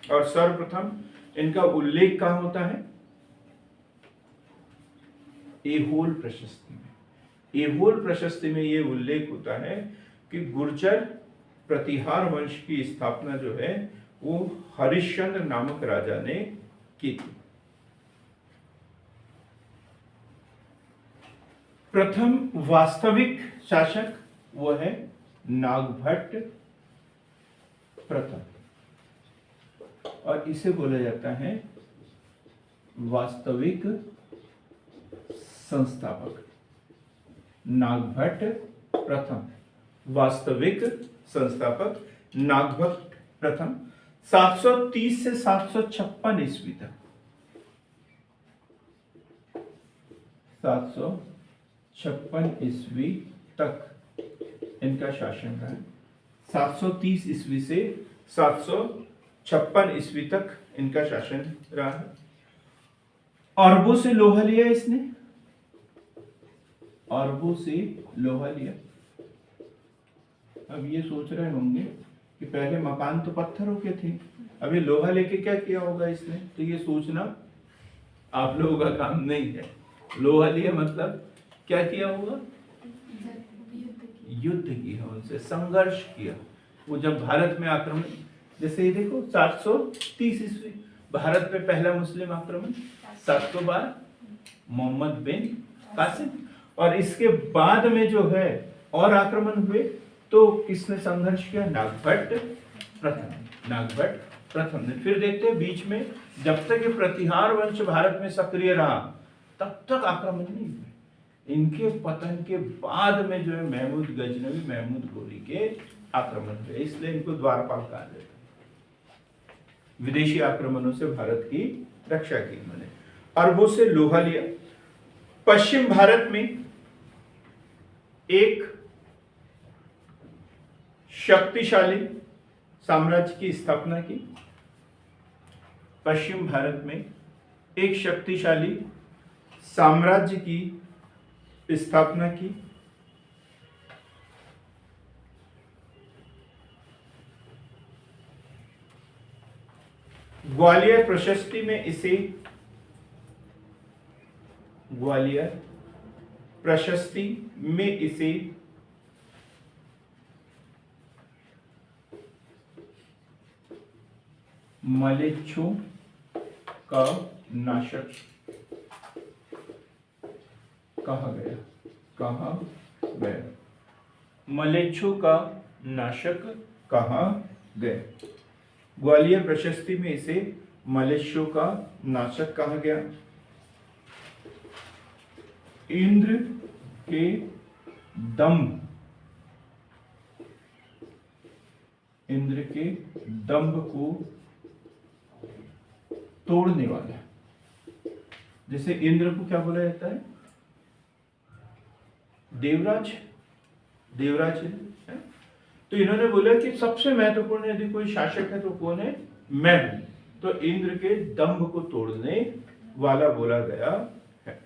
और सर्वप्रथम इनका उल्लेख कहाँ होता है? ऐहोल प्रशस्ति में। ऐहोल प्रशस्ति में ये उल्लेख होता है कि गुर्जर प्रतिहार वंश की स्थापना जो है वो हरिश्चंद्र नामक राजा ने की थी। प्रथम वास्तविक शासक वो है नागभट्ट प्रथम, और इसे बोला जाता है वास्तविक संस्थापक। नागभट्ट प्रथम वास्तविक संस्थापक नागभट्ट प्रथम 730 से 756 ईस्वी तक। 756 ईस्वी तक इनका शासन रहा। 730 ईस्वी से 756 ईस्वी तक इनका शासन रहा है। अरबों से लोहा लिया इसने, अरबों से लोहा लिया। अब ये सोच रहे होंगे कि पहले मकान तो पत्थरों के थे, अब ये लोहा लेके क्या किया होगा इसने? तो ये सोचना आप लोगों का काम नहीं है। लोहा लिया मतलब क्या किया होगा? युद्ध किया, उनसे संघर्ष किया। वो जब भारत में आक्रमण, जैसे ये देखो 730 ईस्वी भारत पे पहला मुस्लिम आक्रमण, 712 मोहम्मद बिन कासिम, और इसके बाद में जो है और आक्रमण हुए तो किसने संघर्ष किया? नागभट्ट प्रथम। नागभट्ट प्रथम ने। फिर देखते हैं बीच में जब तक ये प्रतिहार वंश भारत में सक्रिय रहा तब तक आक्रमण नहीं हुए। इनके पतन के बाद में जो है महमूद गजनवी, महमूद गोरी के आक्रमण हुए, इसलिए इनको द्वारपाल कहा जाता है। विदेशी आक्रमणों से भारत की रक्षा की उन्होंने। अरबों से लोहा लिया। पश्चिम भारत में एक शक्तिशाली साम्राज्य की स्थापना की। पश्चिम भारत में एक शक्तिशाली साम्राज्य की स्थापना की। ग्वालियर प्रशस्ति में इसे ग्वालियर प्रशस्ति में इसे मलेच्छों का नाशक कहा गया। मलेच्छों का नाशक कहा गया। ग्वालियर प्रशस्ति में इसे मलेच्छों का नाशक कहा गया। इंद्र के दंभ को तोड़ने वाला। जैसे इंद्र को क्या बोला जाता है? देवराज है। तो इन्होंने बोला कि सबसे महत्वपूर्ण यदि कोई शासक है तो कौन है? मैं हूं। तो इंद्र के दंभ को तोड़ने वाला बोला गया है।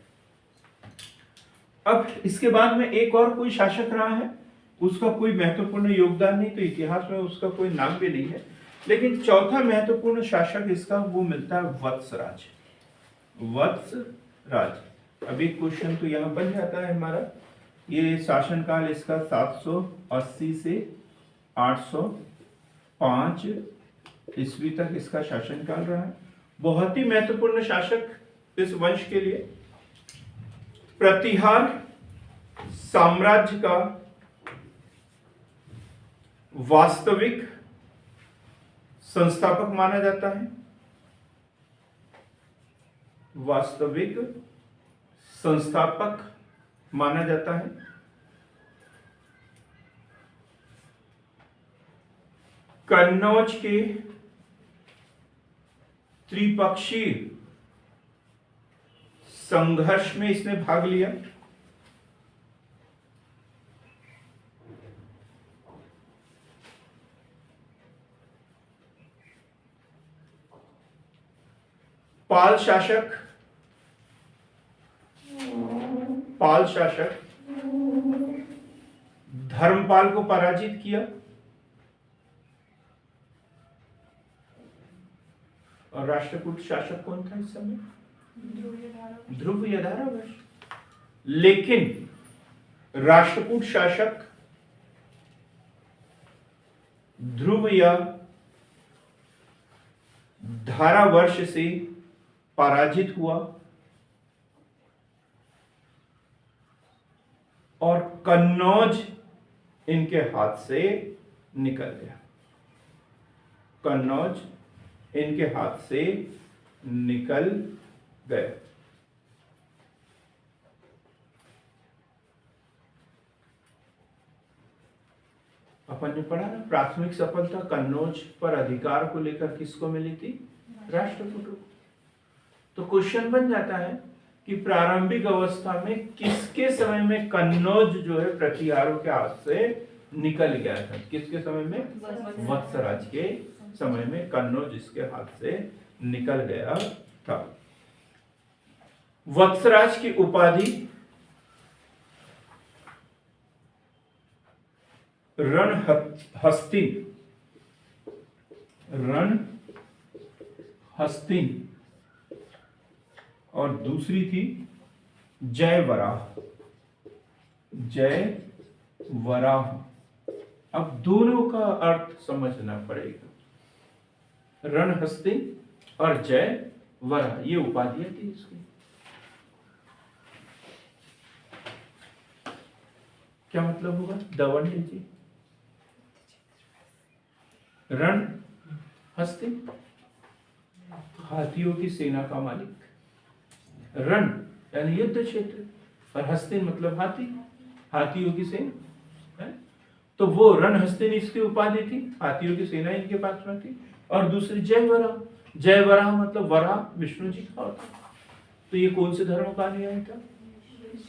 अब इसके बाद में एक और कोई शासक रहा है, उसका कोई महत्वपूर्ण योगदान नहीं, तो इतिहास में उसका कोई नाम भी नहीं है। लेकिन चौथा महत्वपूर्ण शासक इसका वो मिलता है वत्सराज। अभी क्वेश्चन तो यहां बन जाता है हमारा। ये शासनकाल इसका 780 से 805 ईस्वी तक इसका शासनकाल रहा है। बहुत ही महत्वपूर्ण शासक इस वंश के लिए। प्रतिहार साम्राज्य का वास्तविक संस्थापक माना जाता है। वास्तविक संस्थापक माना जाता है। कन्नौज के त्रिपक्षीय संघर्ष में इसने भाग लिया। पाल शासक धर्मपाल को पराजित किया। और राष्ट्रकूट शासक कौन था इस समय? ध्रुव यधारावश। लेकिन राष्ट्रकूट शासक ध्रुव या धारावर्ष से पराजित हुआ और कन्नौज इनके हाथ से निकल गया। कन्नौज इनके हाथ से निकल गया। अपन ने पढ़ा ना, प्राथमिक सफलता कन्नौज पर अधिकार को लेकर किसको मिली थी? राष्ट्रकूट को। तो क्वेश्चन बन जाता है कि प्रारंभिक अवस्था में किसके समय में कन्नौज जो है प्रतिहारों के हाथ से निकल गया था? किसके समय में? वत्सराज के समय में कन्नौज इसके हाथ से निकल गया था। वत्सराज की उपाधि रणहस्तिन और दूसरी थी जयवराह। अब दोनों का अर्थ समझना पड़ेगा। रणहस्तिन और जयवराह ये उपाधियां थी इसकी। क्या मतलब होगा? दवन लीजिए। रणहस्तिन हाथियों की सेना का मालिक। रण यानी युद्ध क्षेत्र और हस्तिन मतलब हाथी, हाथियों की सेना है। तो वो रणहस्तिन इसकी उपाधि थी, हाथियों की सेना इनके पास में थी। और दूसरी जय वराह। जय वराह मतलब वराह विष्णु जी का होता। तो ये कौन से धर्म का अनुयायी था?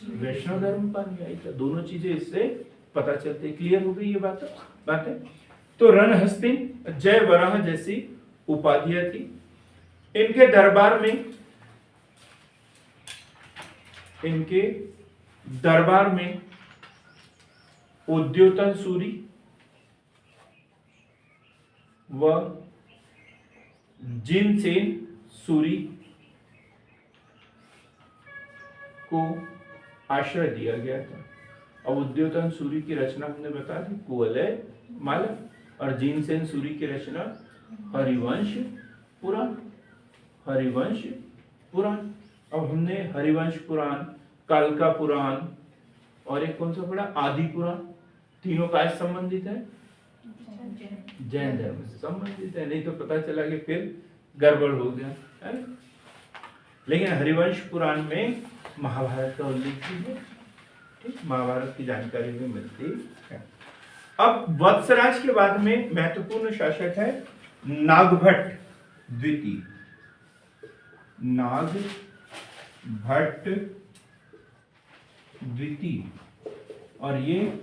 वैष्णव धर्म का अनुयायी था। दोनों चीजें इससे पता चलते। क्लियर हो गई ये बातें। तो रणहस्तिन जय वराह जैसी उपाधियां थी। इनके दरबार में उद्योतन सूरी व जिनसेन सूरी को आश्रय दिया गया था। अब उद्योतन सूरी की रचना हमने बता दी कुवलय माला, और जिनसेन सूरी की रचना हरिवंश पुराण। अब हमने हरिवंश पुराण, कालका पुराण और एक कौन सा पढ़ा? आदि पुराण। तीनों का संबंधित है जैन धर्म से संबंधित है। नहीं तो पता चला कि फिर गड़बड़ हो गया है। लेकिन हरिवंश पुराण में महाभारत का उल्लेख भी है। ठीक, महाभारत की जानकारी भी मिलती है। अब वत्सराज के बाद में महत्वपूर्ण शासक है नागभट्ट द्वितीय। नागभट्ट द्वितीय, और ये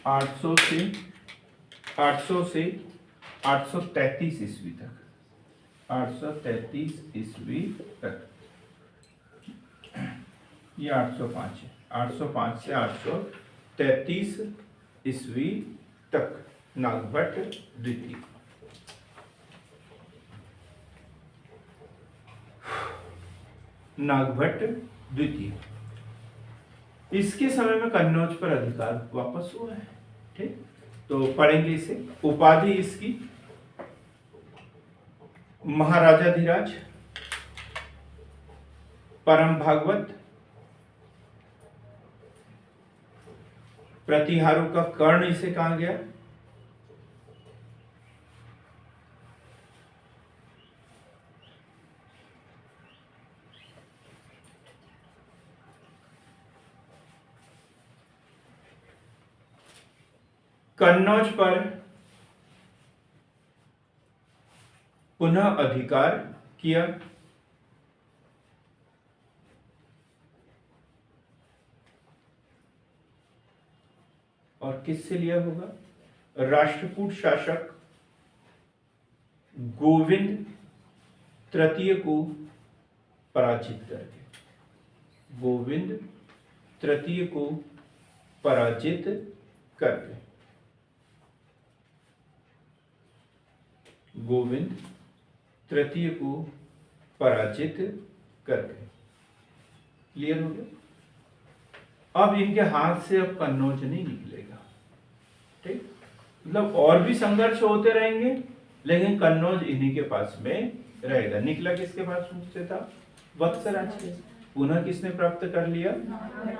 800 से 833 ईस्वी तक, 833 ईस्वी तक। ये 805 है। 805 से 833 ईस्वी तक नागभट्ट द्वितीय। नागभट्ट द्वितीय, इसके समय में कन्नौज पर अधिकार वापस हुआ है। ठीक, तो पढ़ेंगे इसे। उपाधि इसकी महाराजाधिराज, परम भागवत, प्रतिहारों का कर्ण इसे कहा गया। कन्नौज पर पुनः अधिकार किया। और किससे लिया होगा? राष्ट्रकूट शासक गोविंद तृतीय को पराजित करके। गोविंद तृतीय को पराजित करके। गोविंद तृतीय को पराजित करके। क्लियर हो गया? अब इनके हाथ से अब कन्नौज नहीं निकलेगा। ठीक, मतलब और भी संघर्ष होते रहेंगे, लेकिन कन्नौज इन्हीं के पास में रहेगा। निकला किसके पास से था? वत्सराज के। पुनः किसने प्राप्त कर लिया?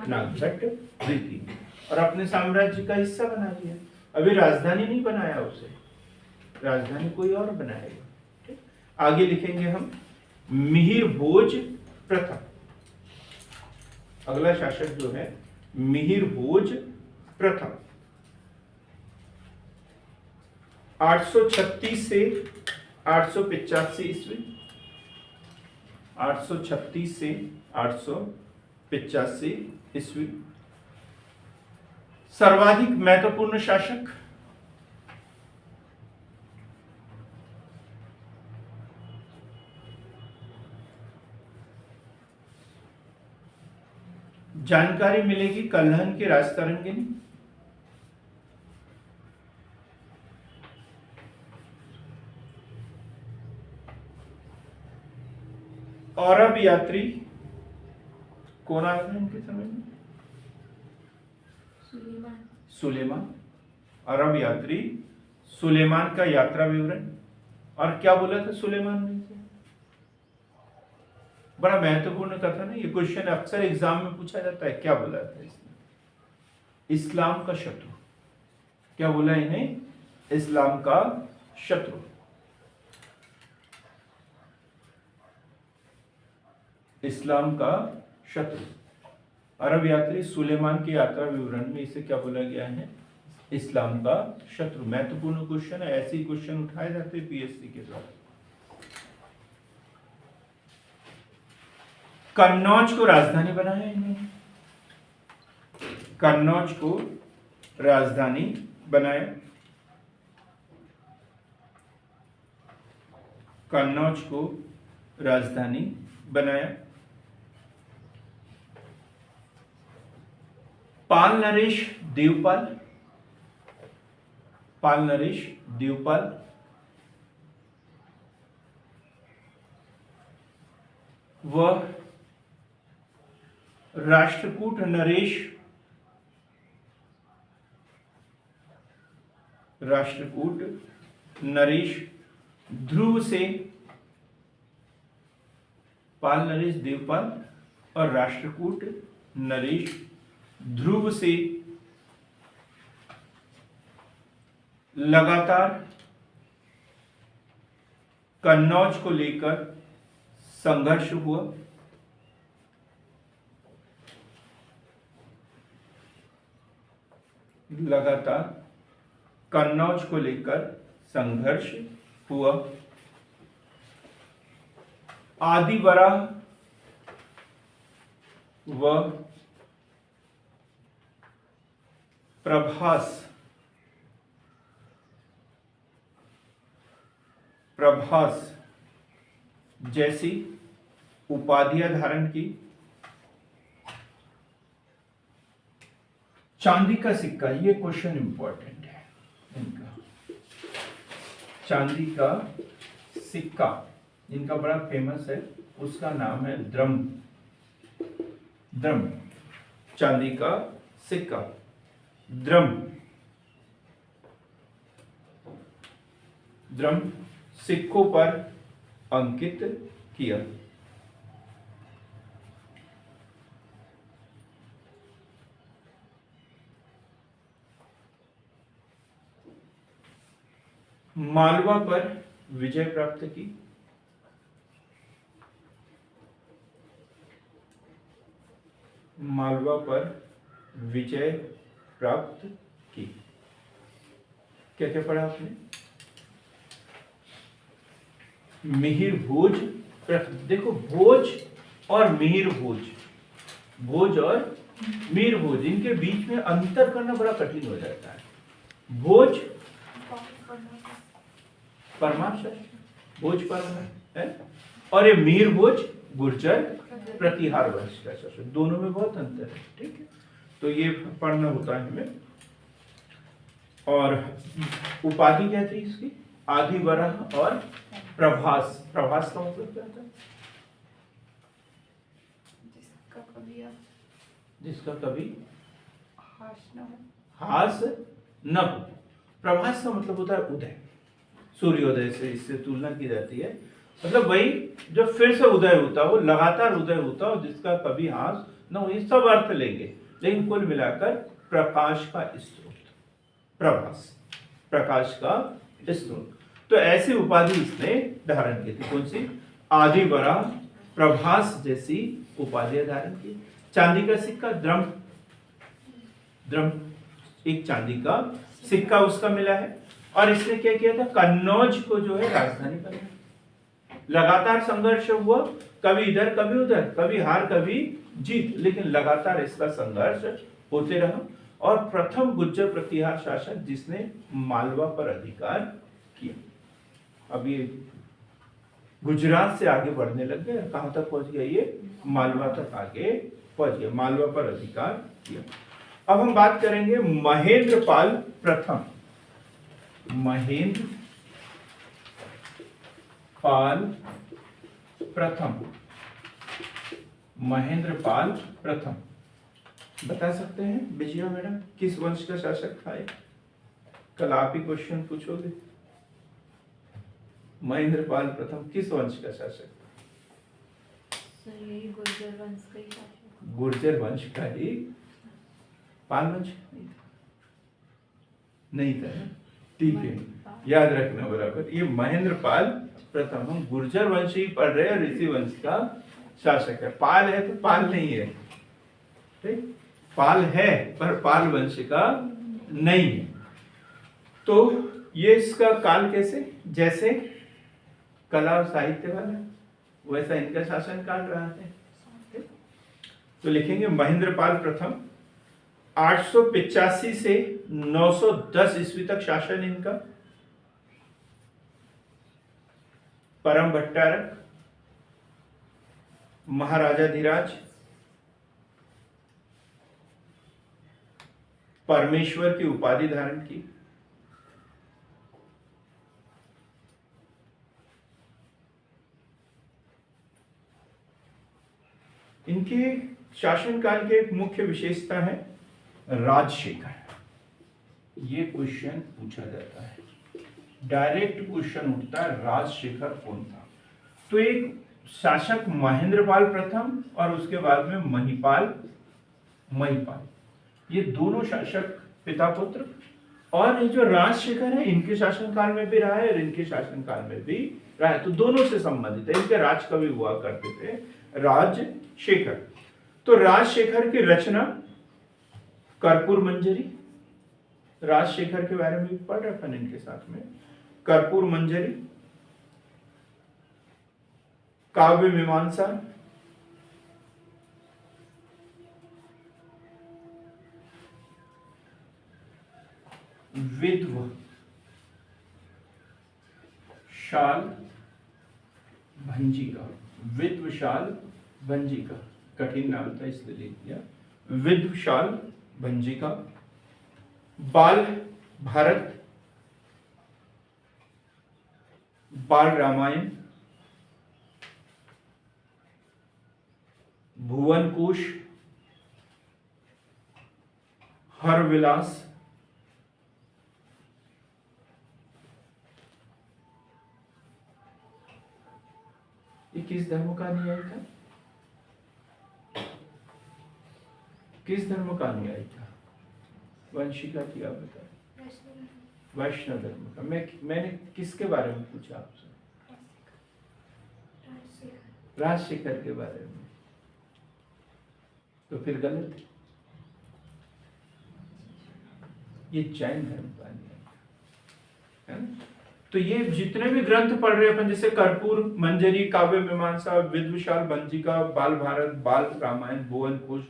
नागभट्ट द्वितीय, और अपने साम्राज्य का हिस्सा बना लिया। अभी राजधानी नहीं बनाया उसे, राजधानी कोई और बनाएगा। ठीक, आगे लिखेंगे हम मिहिर भोज प्रथम। अगला शासक जो है मिहिर भोज प्रथम, 836 से 885 ईस्वी। 836 से 885 ईस्वी। सर्वाधिक महत्वपूर्ण शासक जानकारी मिलेगी कल्हन की राजतरंगिणी, औरब यात्री कौन आया था इनके समय में? सुलेमान। अरब यात्री सुलेमान का यात्रा विवरण। और क्या बोला था सुलेमान ने? बड़ा महत्वपूर्ण कथन है ये। क्वेश्चन अक्सर एग्जाम में पूछा जाता है। क्या बोला था इसने? इस्लाम का शत्रु। क्या बोला इन्हें? इस्लाम का शत्रु। इस्लाम का शत्रु। अरब यात्री सुलेमान की यात्रा विवरण में इसे क्या बोला गया है? इस्लाम का शत्रु। महत्वपूर्ण क्वेश्चन है, ऐसे ही क्वेश्चन उठाए जाते हैं पीएससी के द्वारा। कन्नौज को राजधानी बनाया इन्होंने, कन्नौज को राजधानी बनाया, कन्नौज को राजधानी बनाया। पाल नरेश देवपाल, पाल नरेश देवपाल वह राष्ट्रकूट नरेश, राष्ट्रकूट नरेश ध्रुव से, पाल नरेश देवपाल और राष्ट्रकूट नरेश ध्रुव से लगातार कन्नौज को लेकर संघर्ष हुआ। लगातार कन्नौज को लेकर संघर्ष हुआ। आदि वराह व प्रभास, प्रभास जैसी उपाधियां धारण की। चांदी का सिक्का, ये क्वेश्चन इंपॉर्टेंट है इनका। चांदी का सिक्का इनका बड़ा फेमस है, उसका नाम है द्रम, द्रम, चांदी का सिक्का द्रम, द्रम सिक्कों पर अंकित किया। मालवा पर विजय प्राप्त की। मालवा पर विजय प्राप्त की। क्या क्या पढ़ा आपने? मिहिर भोज, देखो भोज और मिहिर भोज, भोज और मिहिर भोज, इनके बीच में अंतर करना बड़ा कठिन हो जाता है। भोज परमार, भोज परमार है, और ये मिहिर भोज गुर्जर प्रतिहार वंश का शासक, दोनों में बहुत अंतर है। ठीक है, तो ये पढ़ना होता है हमें। और उपाधि क्या थी इसकी? आदि वराह और प्रभास। प्रभास का मतलब क्या था? जिसका कभी हास न हो। प्रभास का मतलब होता है उदय, सूर्योदय से इससे तुलना की जाती है। मतलब वही जब फिर से उदय होता हो, लगातार उदय होता हो, जिसका कभी हास न हो, ये सब अर्थ लेंगे, लेकिन कुल मिलाकर प्रकाश का स्रोत, प्रभास, प्रकाश का स्रोत। तो ऐसी उपाधि इसने धारण की थी। कौन सी? आदि वराह प्रभास जैसी उपाधियां धारण की। चांदी का सिक्का द्रम, द्रम एक चांदी का सिक्का उसका मिला है। और इसने क्या किया था? कन्नौज को जो है राजधानी बनाया। लगातार संघर्ष हुआ, कभी इधर कभी उधर, कभी हार कभी जीत, लेकिन लगातार इसका संघर्ष होते रहा। और प्रथम गुर्जर प्रतिहार शासक जिसने मालवा पर अधिकार किया। अब ये गुजरात से आगे बढ़ने लग गए, कहां तक पहुंच गया? ये मालवा तक आगे पहुंच गया, मालवा पर अधिकार किया। अब हम बात करेंगे महेंद्र पाल प्रथम। महेंद्र पाल प्रथम, महेंद्र पाल प्रथम बता सकते हैं विजया मैडम किस वंश का शासक था? कल आप ही क्वेश्चन पूछोगे। महेंद्र पाल प्रथम किस वंश का शासक था? यही गुर्जर वंश का ही शासक। गुर्जर वंश का ही, पाल वंश नहीं था। ठीक है, याद रखना बराबर। ये महेंद्र पाल प्रथम, हम गुर्जर वंश ही पढ़ रहे हैं, ऋषि वंश का शासक है। पाल है तो पाल नहीं है, ठीक? पाल है पर पाल वंश का नहीं है। तो ये इसका काल कैसे, जैसे कला और साहित्य वाला वैसा इनका शासन काल रहा है। तो लिखेंगे महेंद्रपाल प्रथम 885 से 910 ईस्वी तक शासन इनका। परम भट्टारक, महाराजाधिराज, परमेश्वर की उपाधि धारण की। इनके शासनकाल की एक मुख्य विशेषता है राजशेखर। ये क्वेश्चन पूछा जाता है, डायरेक्ट क्वेश्चन उठता है, राजशेखर कौन था। तो एक शासक महेंद्रपाल प्रथम और उसके बाद में महिपाल, ये दोनों शासक पिता पुत्र। और ये जो राजशेखर है इनके शासनकाल में भी रहा है और इनके शासनकाल में भी रहा है, तो दोनों से संबंधित है। इनके राजकवि हुआ करते थे राजशेखर। तो राजशेखर की रचना कर्पूर मंजरी, राजशेखर के बारे में भी पढ़ रहे अपन इनके साथ में। कर्पूर मंजरी, काव्य मीमांसा, विद्व शाल भंजिका, विद्वशाल भंजिका, कठिन नाम था इसलिए लिख दिया, विद्वशाल भंजिका। बाल भारत, बाल रामायण, भुवन कुश, हर विलास, ये किस धर्म का अनुयायी था? किस धर्म का अनुयायी था? वंशिका की आप बताएं। वैष्णव धर्म का। मैंने किसके बारे में पूछा आपसे? राजशेखर के बारे में। तो फिर गलत, ये जैन धर्म का अनुयायी है ना। तो ये जितने भी ग्रंथ पढ़ रहे अपन, जैसे कर्पूर मंजरी, काव्य मीमांसा, विद्वशाल भंजिका, बाल भारत, बाल रामायण, भुवन कुश,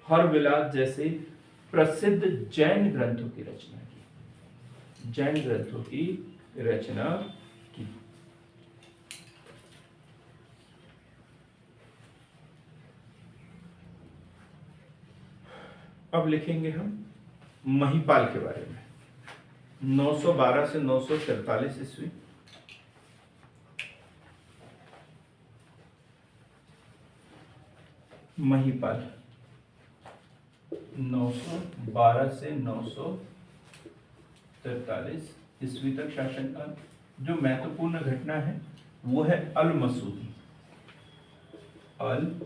हर विलास जैसे प्रसिद्ध जैन ग्रंथों की रचना की, जैन ग्रंथों की रचना की। अब लिखेंगे हम महिपाल के बारे में। 912 से 943 ईस्वी। महिपाल 912 से 943 ईस्वी तक शासनकाल। जो महत्वपूर्ण घटना है वो है अल मसूदी। अल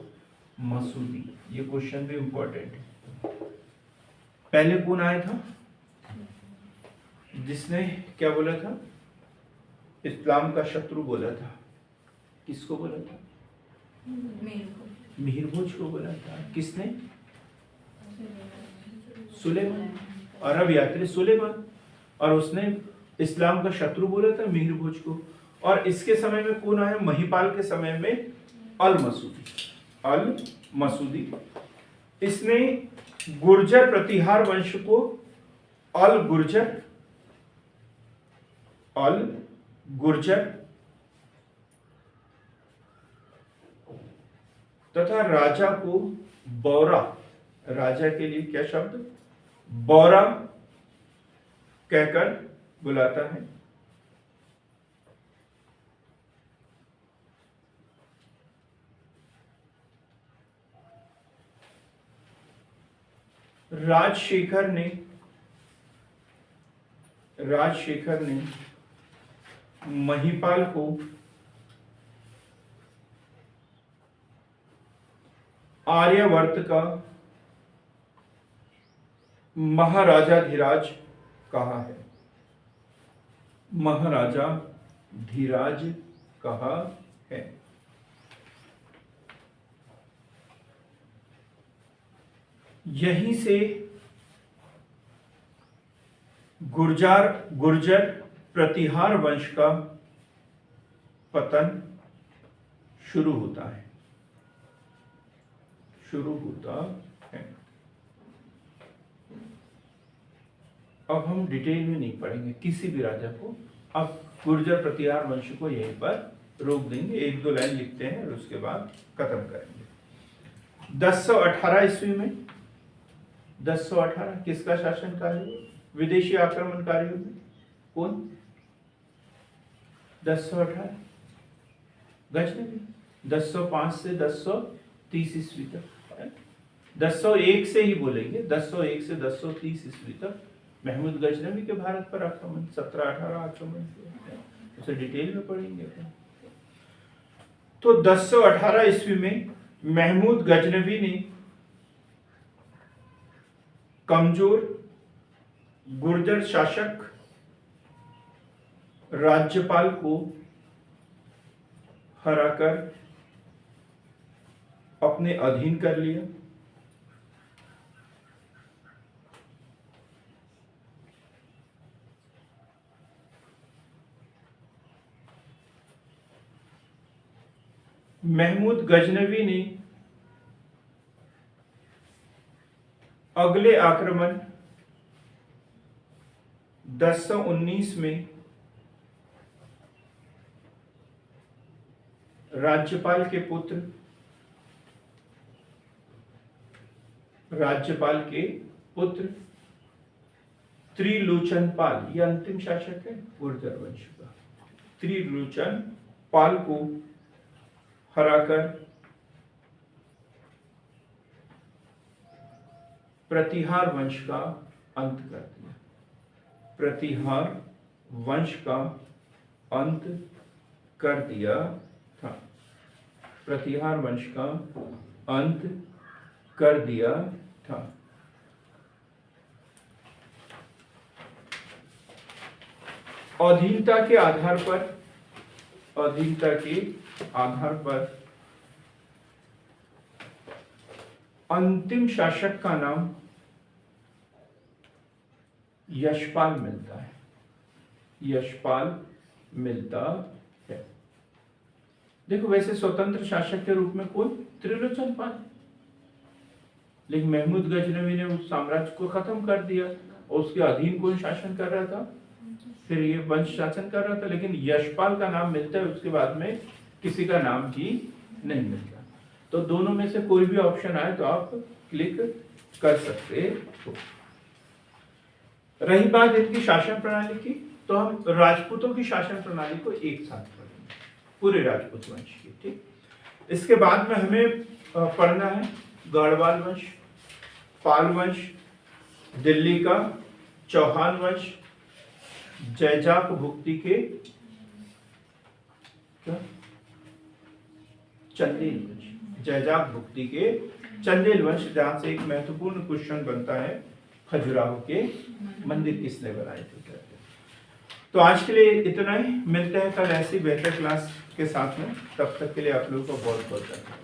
मसूदी, ये क्वेश्चन भी इंपॉर्टेंट है। पहले कौन आया था जिसने क्या बोला था? इस्लाम का शत्रु बोला था। किसको बोला था? मिहिर भोज को बोला था। किसने? सुलेमान, अरब यात्री सुलेमान। और उसने इस्लाम का शत्रु बोला था मिहिर भोज को। और इसके समय में कौन आया? महिपाल के समय में अल मसूदी। अल मसूदी, इसने गुर्जर प्रतिहार वंश को अल गुर्जर तथा राजा को बौरा, राजा के लिए क्या शब्द? बौरा कहकर बुलाता है। राजशेखर ने महिपाल को आर्यावर्त का महाराजाधिराज कहा है। महाराजाधिराज कहा है। यहीं से गुर्जर प्रतिहार वंश का पतन शुरू होता है। अब हम डिटेल में नहीं पढ़ेंगे किसी भी राजा को, अब गुर्जर प्रतिहार वंश को यहीं पर रोक देंगे, 1-2 लाइन लिखते हैं और उसके बाद खत्म करेंगे। 1018 ईस्वी में, 1018 किसका शासनकाल है? विदेशी आक्रमणकारियों में कौन? 1018 गजनवी। 1005 से 1030 ईस्वी तक, 1001 से ही बोलेंगे, 1001 से 1030 ईस्वी तक महमूद गजनवी के भारत पर आक्रमण, 17-18 आक्रमण, उसे डिटेल में पढ़ेंगे। तो 1018 ईस्वी में महमूद गजनवी ने कमजोर गुर्जर शासक राज्यपाल को हराकर अपने अधीन कर लिया। महमूद गजनवी ने अगले आक्रमण 1019 में राज्यपाल के पुत्र त्रिलोचन पाल, यह अंतिम शासक है गुर्जर वंश का, त्रिलोचन पाल को हराकर प्रतिहार वंश का अंत कर दिया। प्रतिहार वंश का अंत कर दिया था। प्रतिहार वंश का अंत कर दिया था। अधीनता के आधार पर अंतिम शासक का नाम यशपाल मिलता है। यशपाल मिलता है। देखो वैसे स्वतंत्र शासक के रूप में कौन? त्रिलोचन पाल, लेकिन महमूद गजनवी ने उस साम्राज्य को खत्म कर दिया और उसके अधीन कौन शासन कर रहा था? फिर ये वंश शासन कर रहा था, लेकिन यशपाल का नाम मिलता है, उसके बाद में किसी का नाम ही नहीं मिलता। तो दोनों में से कोई भी ऑप्शन आए तो आप क्लिक कर सकते हो। रही बात इनकी शासन प्रणाली की, तो हम राजपूतों की शासन प्रणाली को एक साथ पढ़ेंगे, पूरे राजपूत वंश की। ठीक, इसके बाद में हमें पढ़ना है गढ़वाल वंश, पाल वंश, दिल्ली का चौहान वंश, जैजाक भुक्ति के चंदेल वंश, जैजाक भुक्ति के चंदेल वंश, जहां से एक महत्वपूर्ण क्वेश्चन बनता है खजुराहो के मंदिर किसने बनाए थे। तो आज के लिए इतना ही, मिलते हैं कल ऐसी बेहतर क्लास के साथ में, तब तक के लिए आप लोगों को बहुत बहुत धन्यवाद।